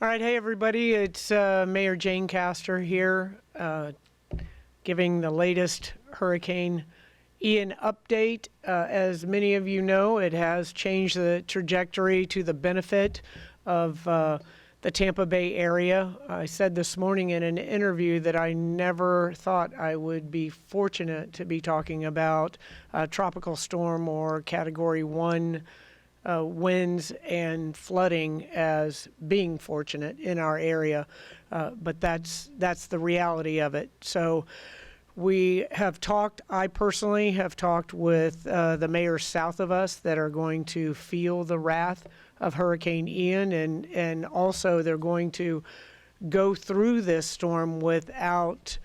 All right, hey everybody, it's Mayor Jane Castor here, giving the latest Hurricane Ian update. As many of you know, it has changed the trajectory to the benefit of the Tampa Bay area. I said this morning in an interview that I never thought I would be fortunate to be talking about a tropical storm or Category 1 winds and flooding as being fortunate in our area, but that's the reality of it. So we have talked, I personally have talked with the mayors south of us that are going to feel the wrath of Hurricane Ian, and also they're going to go through this storm without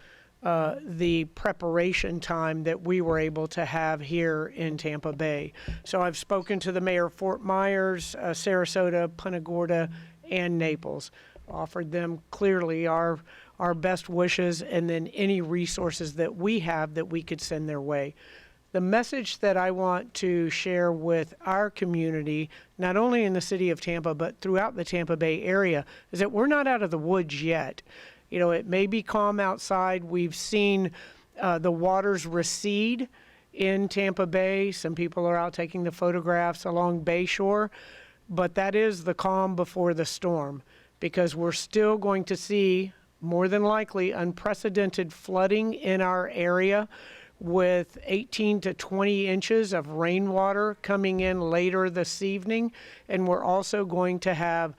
the preparation time that we were able to have here in Tampa Bay. So I've spoken to the mayor of Fort Myers, Sarasota, Punta Gorda, and Naples, offered them clearly our best wishes and then any resources that we have that we could send their way. The message that I want to share with our community, not only in the city of Tampa, but throughout the Tampa Bay area, is that we're not out of the woods yet. You know, it may be calm outside. We've seen the waters recede in Tampa Bay. Some people are out taking the photographs along Bayshore, but that is the calm before the storm, because we're still going to see, more than likely, unprecedented flooding in our area with 18 to 20 inches of rainwater coming in later this evening. And we're also going to have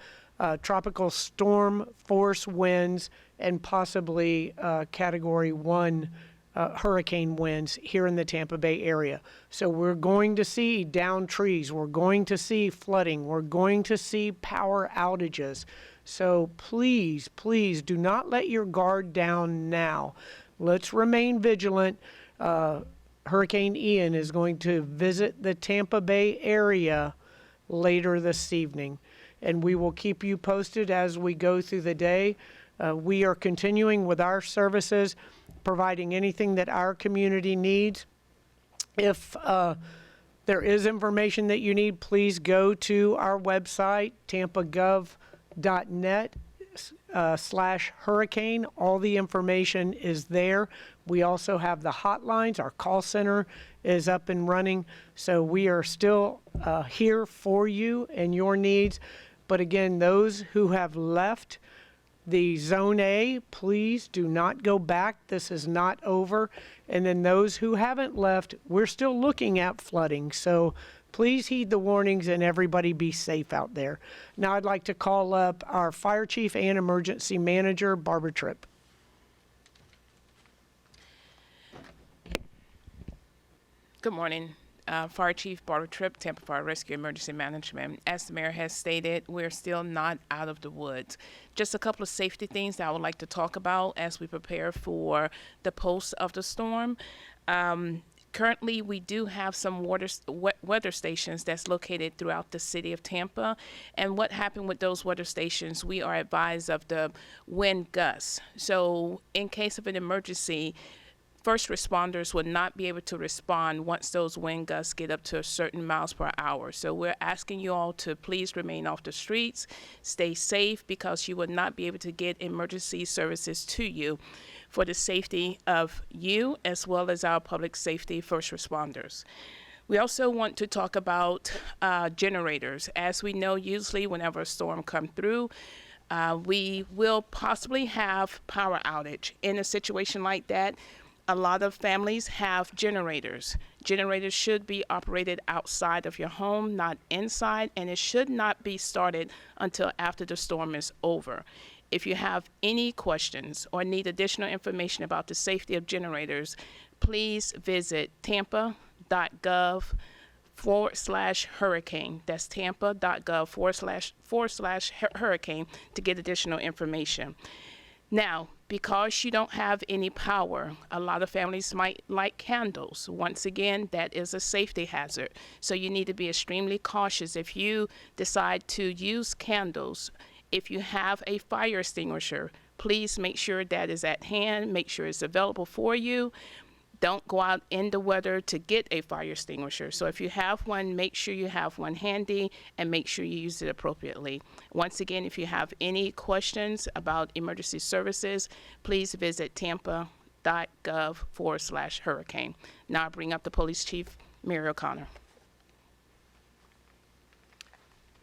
tropical storm force winds and possibly Category 1 hurricane winds here in the Tampa Bay area. So we're going to see downed trees, we're going to see flooding, we're going to see power outages. So please, please do not let your guard down now. Let's remain vigilant. Hurricane Ian is going to visit the Tampa Bay area later this evening, and we will keep you posted as we go through the day. We are continuing with our services, providing anything that our community needs. If there is information that you need, please go to our website, tampagov.net/hurricane. All the information is there. We also have the hotlines. Our call center is up and running. So we are still here for you and your needs. But again, those who have left the Zone A, please do not go back. This is not over. And then those who haven't left, we're still looking at flooding. So please heed the warnings and everybody be safe out there. Now I'd like to call up our Fire Chief and Emergency Manager, Barbara Tripp. Good morning. Fire Chief Barbara Tripp, Tampa Fire Rescue Emergency Management. As the mayor has stated, we're still not out of the woods. Just a couple of safety things that I would like to talk about as we prepare for the post of the storm. Currently, we do have some weather stations that's located throughout the city of Tampa. And what happened with those weather stations, we are advised of the wind gusts. So in case of an emergency, first responders will not be able to respond once those wind gusts get up to a certain miles per hour. So we're asking you all to please remain off the streets, stay safe, because you will not be able to get emergency services to you for the safety of you as well as our public safety first responders. We also want to talk about generators. As we know, usually whenever a storm comes through, we will possibly have power outage. In a situation like that, a lot of families have generators. Generators should be operated outside of your home, not inside, and it should not be started until after the storm is over. If you have any questions or need additional information about the safety of generators, please visit tampa.gov/hurricane. That's tampa.gov/hurricane to get additional information. Now, because you don't have any power, a lot of families might light candles. Once again, that is a safety hazard. So you need to be extremely cautious if you decide to use candles. If you have a fire extinguisher, please make sure that is at hand, make sure it's available for you. Don't go out in the weather to get a fire extinguisher. So if you have one, make sure you have one handy and make sure you use it appropriately. Once again, if you have any questions about emergency services, please visit tampa.gov/hurricane. Now I bring up the Police Chief, Mary O'Connor.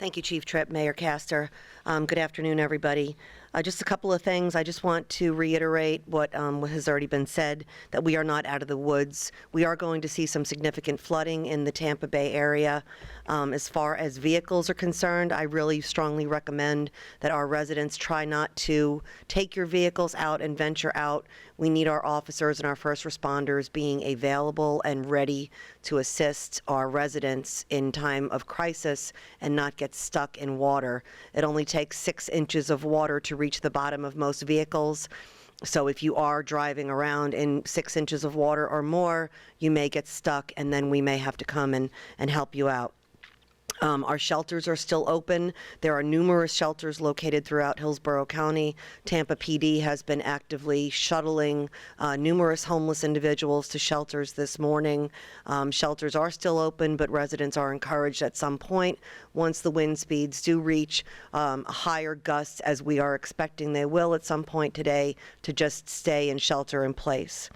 Thank you, Chief Tripp, Mayor Castor. Good afternoon, everybody. Just a couple of things. I just want to reiterate what has already been said, that we are not out of the woods. We are going to see some significant flooding in the Tampa Bay area. As far as vehicles are concerned, I really strongly recommend that our residents try not to take your vehicles out and venture out. We need our officers and our first responders being available and ready to assist our residents in time of crisis and not get stuck in water. It only takes 6 inches of water to reach the bottom of most vehicles. So if you are driving around in 6 inches of water or more, you may get stuck, and then we may have to come and help you out. Our shelters are still open. There are numerous shelters located throughout Hillsborough County. Tampa PD has been actively shuttling numerous homeless individuals to shelters this morning. Shelters are still open, but residents are encouraged at some point, once the wind speeds do reach higher gusts, as we are expecting they will at some point today, to just stay and shelter in place.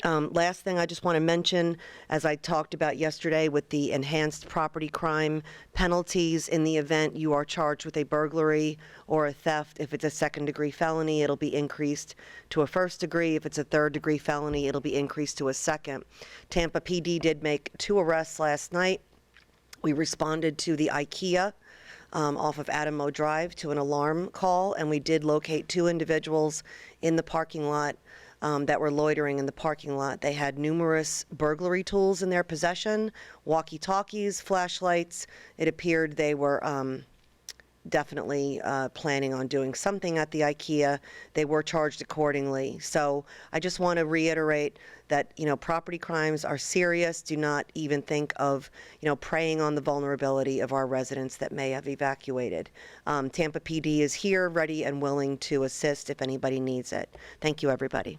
Last thing I just want to mention, as I talked about yesterday with the enhanced property crime penalties, in the event you are charged with a burglary or a theft, if it's a second-degree felony, it'll be increased to a first degree. If it's a third-degree felony, it'll be increased to a second. Tampa PD did make 2 arrests last night. We responded to the IKEA off of Adamo Drive to an alarm call, and we did locate 2 individuals in the parking lot that were loitering in the parking lot. They had numerous burglary tools in their possession, walkie-talkies, flashlights. It appeared they were definitely planning on doing something at the IKEA. They were charged accordingly. So I just want to reiterate that, property crimes are serious. Do not even think of, preying on the vulnerability of our residents that may have evacuated. Tampa PD is here, ready and willing to assist if anybody needs it. Thank you, everybody.